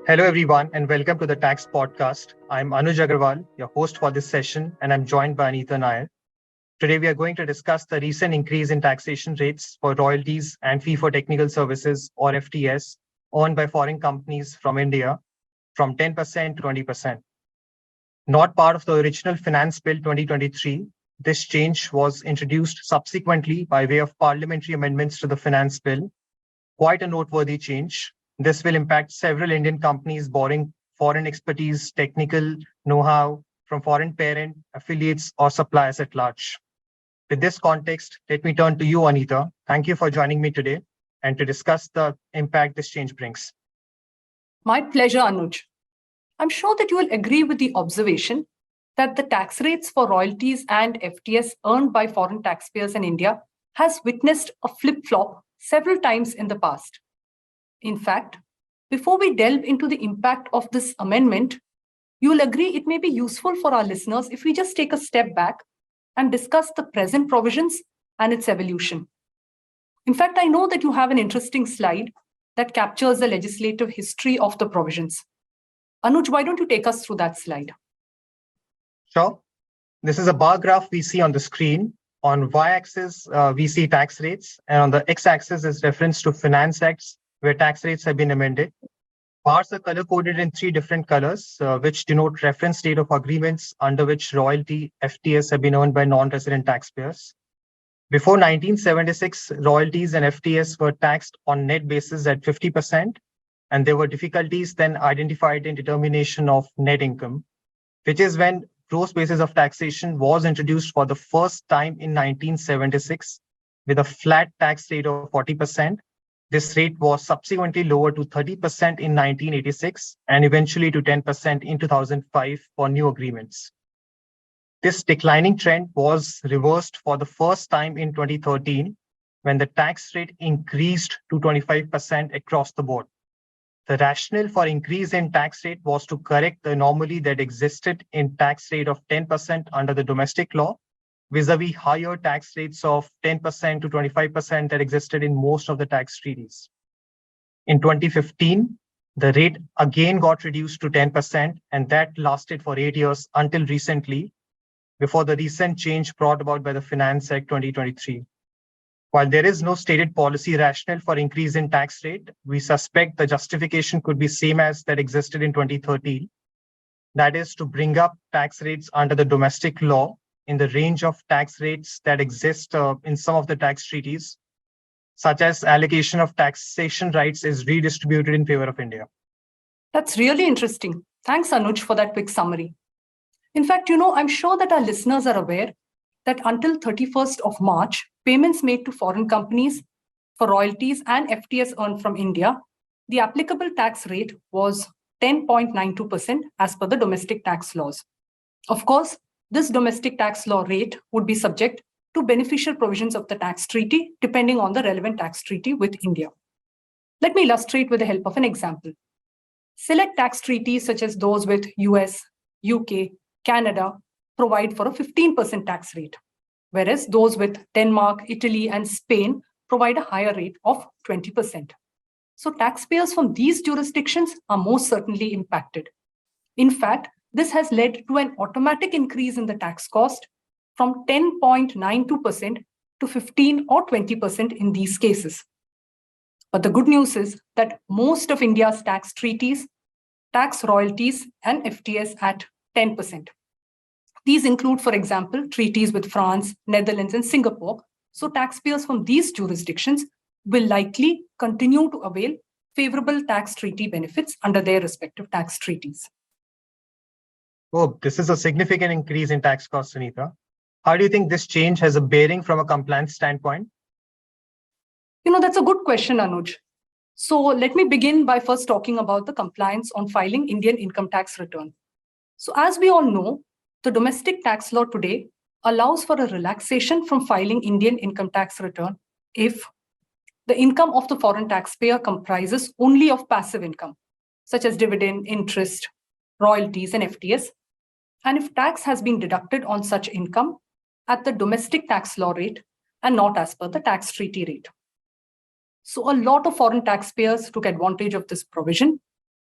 Hello, everyone, and welcome to the Tax Podcast. I'm Anuj Agarwal, your host for this session, and I'm joined by Anita Nair. Today, we are going to discuss the recent increase in taxation rates for royalties and fee for technical services, or FTS, earned by foreign companies from India from 10% to 20%. Not part of the original Finance Bill 2023, this change was introduced subsequently by way of parliamentary amendments to the Finance Bill. Quite a noteworthy change. This will impact several Indian companies borrowing foreign expertise, technical know-how from foreign parent, affiliates, or suppliers at large. With this context, let me turn to you, Anita. Thank you for joining me today and to discuss the impact this change brings. My pleasure, Anuj. I'm sure that you will agree with the observation that the tax rates for royalties and FTS earned by foreign taxpayers in India has witnessed a flip-flop several times in the past. In fact, before we delve into the impact of this amendment, you will agree it may be useful for our listeners if we just take a step back and discuss the present provisions and its evolution. In fact, I know that you have an interesting slide that captures the legislative history of the provisions. Anuj, why don't you take us through that slide? Sure. This is a bar graph we see on the screen. On y-axis, we see tax rates, and on the x-axis is reference to finance acts where tax rates have been amended. Bars are color-coded in three different colors, which denote reference date of agreements under which royalty FTS have been earned by non-resident taxpayers. Before 1976, royalties and FTS were taxed on net basis at 50%, and there were difficulties then identified in determination of net income, which is when gross basis of taxation was introduced for the first time in 1976 with a flat tax rate of 40%. This rate was subsequently lowered to 30% in 1986 and eventually to 10% in 2005 for new agreements. This declining trend was reversed for the first time in 2013 when the tax rate increased to 25% across the board. The rationale for increase in tax rate was to correct the anomaly that existed in tax rate of 10% under the domestic law, vis-a-vis higher tax rates of 10% to 25% that existed in most of the tax treaties. In 2015, the rate again got reduced to 10%, and that lasted for 8 years until recently, before the recent change brought about by the Finance Act 2023. While there is no stated policy rationale for increase in tax rate, we suspect the justification could be same as that existed in 2013. That is to bring up tax rates under the domestic law in the range of tax rates that exist in some of the tax treaties, such as allocation of taxation rights is redistributed in favor of India. That's really interesting. Thanks, Anuj, for that quick summary. In fact, I'm sure that our listeners are aware that until 31st of March, payments made to foreign companies for royalties and FTS earned from India, the applicable tax rate was 10.92% as per the domestic tax laws. Of course, this domestic tax law rate would be subject to beneficial provisions of the tax treaty, depending on the relevant tax treaty with India. Let me illustrate with the help of an example. Select tax treaties such as those with US, UK, Canada provide for a 15% tax rate, whereas those with Denmark, Italy, and Spain provide a higher rate of 20%. So taxpayers from these jurisdictions are most certainly impacted. In fact, this has led to an automatic increase in the tax cost from 10.92% to 15 or 20% in these cases. But the good news is that most of India's tax treaties tax royalties and FTS at 10%. These include, for example, treaties with France, Netherlands, and Singapore. So taxpayers from these jurisdictions will likely continue to avail favorable tax treaty benefits under their respective tax treaties. Oh, this is a significant increase in tax costs, Anita. How do you think this change has a bearing from a compliance standpoint? That's a good question, Anuj. So let me begin by first talking about the compliance on filing Indian income tax return. So as we all know, the domestic tax law today allows for a relaxation from filing Indian income tax return if the income of the foreign taxpayer comprises only of passive income, such as dividend, interest, royalties, and FTS, and if tax has been deducted on such income at the domestic tax law rate and not as per the tax treaty rate. So a lot of foreign taxpayers took advantage of this provision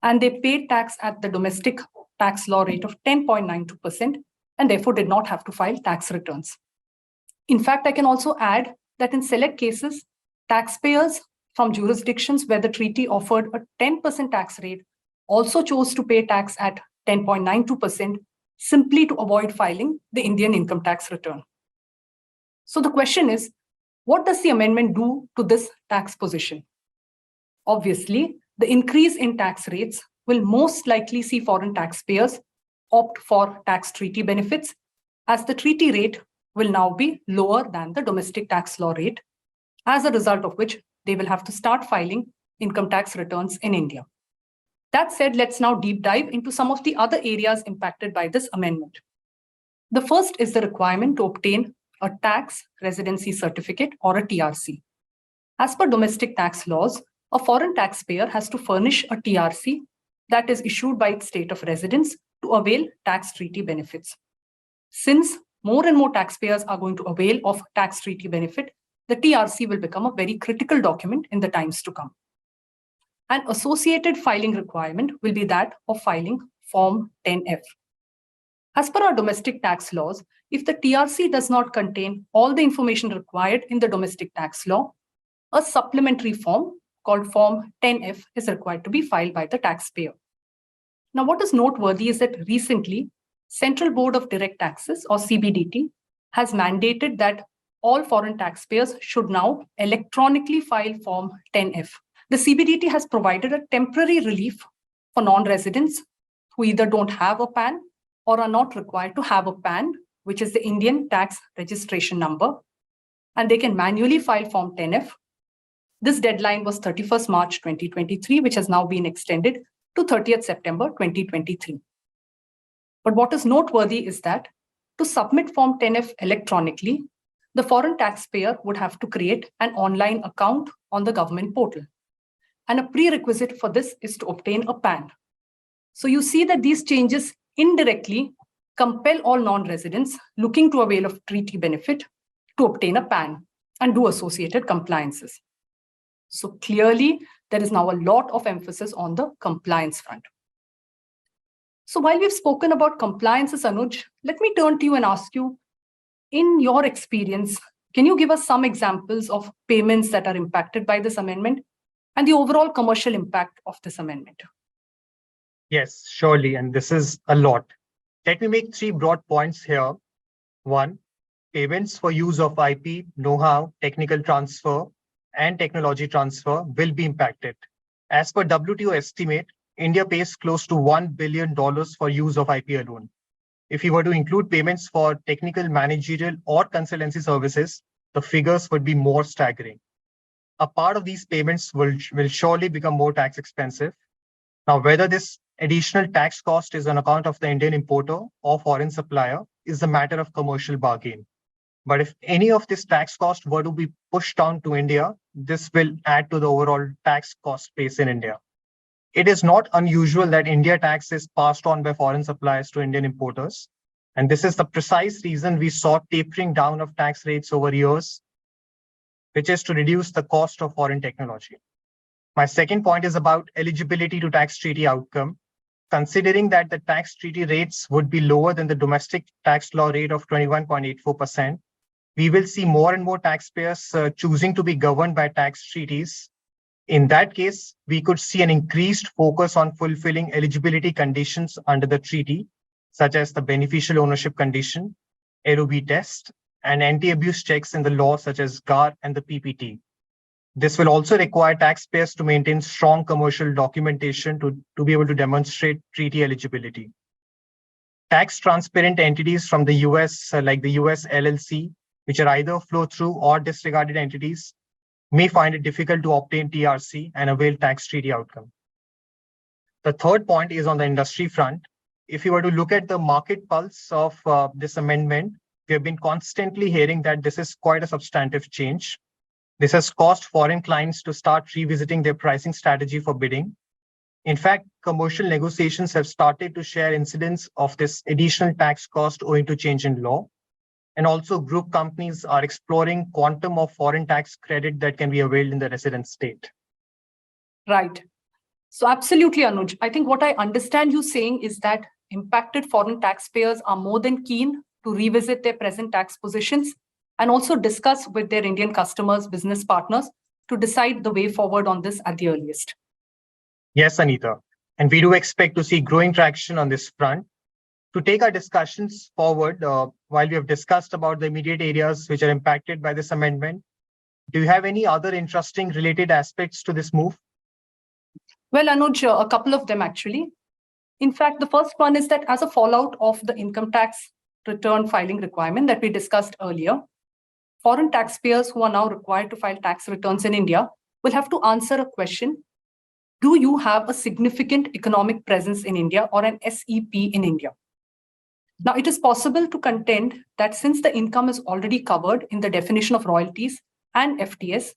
and they paid tax at the domestic tax law rate of 10.92% and therefore did not have to file tax returns. In fact, I can also add that in select cases, taxpayers from jurisdictions where the treaty offered a 10% tax rate also chose to pay tax at 10.92% simply to avoid filing the Indian income tax return. So the question is, what does the amendment do to this tax position? Obviously, the increase in tax rates will most likely see foreign taxpayers opt for tax treaty benefits, as the treaty rate will now be lower than the domestic tax law rate, as a result of which they will have to start filing income tax returns in India. That said, let's now deep dive into some of the other areas impacted by this amendment. The first is the requirement to obtain a tax residency certificate or a TRC. As per domestic tax laws, a foreign taxpayer has to furnish a TRC that is issued by its state of residence to avail tax treaty benefits. Since more and more taxpayers are going to avail of tax treaty benefit, the TRC will become a very critical document in the times to come. An associated filing requirement will be that of filing Form 10F. As per our domestic tax laws, if the TRC does not contain all the information required in the domestic tax law, a supplementary form called Form 10F is required to be filed by the taxpayer. Now, what is noteworthy is that recently, Central Board of Direct Taxes, or CBDT, has mandated that all foreign taxpayers should now electronically file Form 10F. The CBDT has provided a temporary relief for non-residents who either don't have a PAN or are not required to have a PAN, which is the Indian tax registration number, and they can manually file Form 10F. This deadline was 31st March 2023, which has now been extended to 30th September 2023. But what is noteworthy is that to submit Form 10F electronically, the foreign taxpayer would have to create an online account on the government portal. And a prerequisite for this is to obtain a PAN. So you see that these changes indirectly compel all non-residents looking to avail of treaty benefit to obtain a PAN and do associated compliances. So clearly, there is now a lot of emphasis on the compliance front. So while we've spoken about compliances, Anuj, let me turn to you and ask you, in your experience, can you give us some examples of payments that are impacted by this amendment and the overall commercial impact of this amendment? Yes, surely, and this is a lot. Let me make three broad points here. One, payments for use of IP, know-how, technical transfer, and technology transfer will be impacted. As per WTO estimate, India pays close to $1 billion for use of IP alone. If you were to include payments for technical, managerial, or consultancy services, the figures would be more staggering. A part of these payments will surely become more tax expensive. Now, whether this additional tax cost is on account of the Indian importer or foreign supplier is a matter of commercial bargain. But if any of this tax cost were to be pushed down to India, this will add to the overall tax cost base in India. It is not unusual that India tax is passed on by foreign suppliers to Indian importers. And this is the precise reason we saw tapering down of tax rates over years, which is to reduce the cost of foreign technology. My second point is about eligibility to tax treaty outcome. Considering that the tax treaty rates would be lower than the domestic tax law rate of 21.84%, we will see more and more taxpayers choosing to be governed by tax treaties. In that case, we could see an increased focus on fulfilling eligibility conditions under the treaty, such as the beneficial ownership condition, LOB test, and anti-abuse checks in the law, such as GAR and the PPT. This will also require taxpayers to maintain strong commercial documentation to be able to demonstrate treaty eligibility. Tax transparent entities from the US, like the US LLC, which are either flow-through or disregarded entities, may find it difficult to obtain TRC and avail tax treaty outcome. The third point is on the industry front. If you were to look at the market pulse of this amendment, we have been constantly hearing that this is quite a substantive change. This has caused foreign clients to start revisiting their pricing strategy for bidding. In fact, commercial negotiations have started to share incidents of this additional tax cost owing to change in law. And also group companies are exploring quantum of foreign tax credit that can be availed in the resident state. Right. So absolutely, Anuj. I think what I understand you saying is that impacted foreign taxpayers are more than keen to revisit their present tax positions and also discuss with their Indian customers, business partners to decide the way forward on this at the earliest. Yes, Anita. And we do expect to see growing traction on this front. To take our discussions forward, while we have discussed about the immediate areas which are impacted by this amendment, do you have any other interesting related aspects to this move? Well, Anuj, a couple of them actually. In fact, the first one is that as a fallout of the income tax return filing requirement that we discussed earlier, foreign taxpayers who are now required to file tax returns in India will have to answer a question: do you have a significant economic presence in India or an SEP in India? Now, it is possible to contend that since the income is already covered in the definition of royalties and FTS,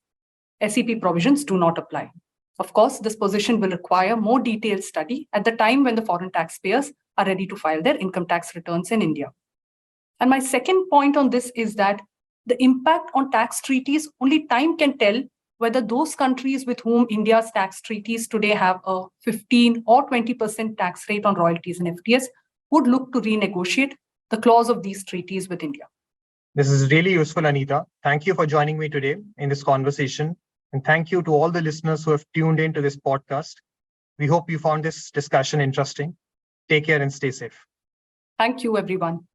SEP provisions do not apply. Of course, this position will require more detailed study at the time when the foreign taxpayers are ready to file their income tax returns in India. And my second point on this is that the impact on tax treaties, only time can tell whether those countries with whom India's tax treaties today have a 15 or 20% tax rate on royalties and FTS would look to renegotiate the clause of these treaties with India. This is really useful, Anita. Thank you for joining me today in this conversation. And thank you to all the listeners who have tuned into this podcast. We hope you found this discussion interesting. Take care and stay safe. Thank you, everyone.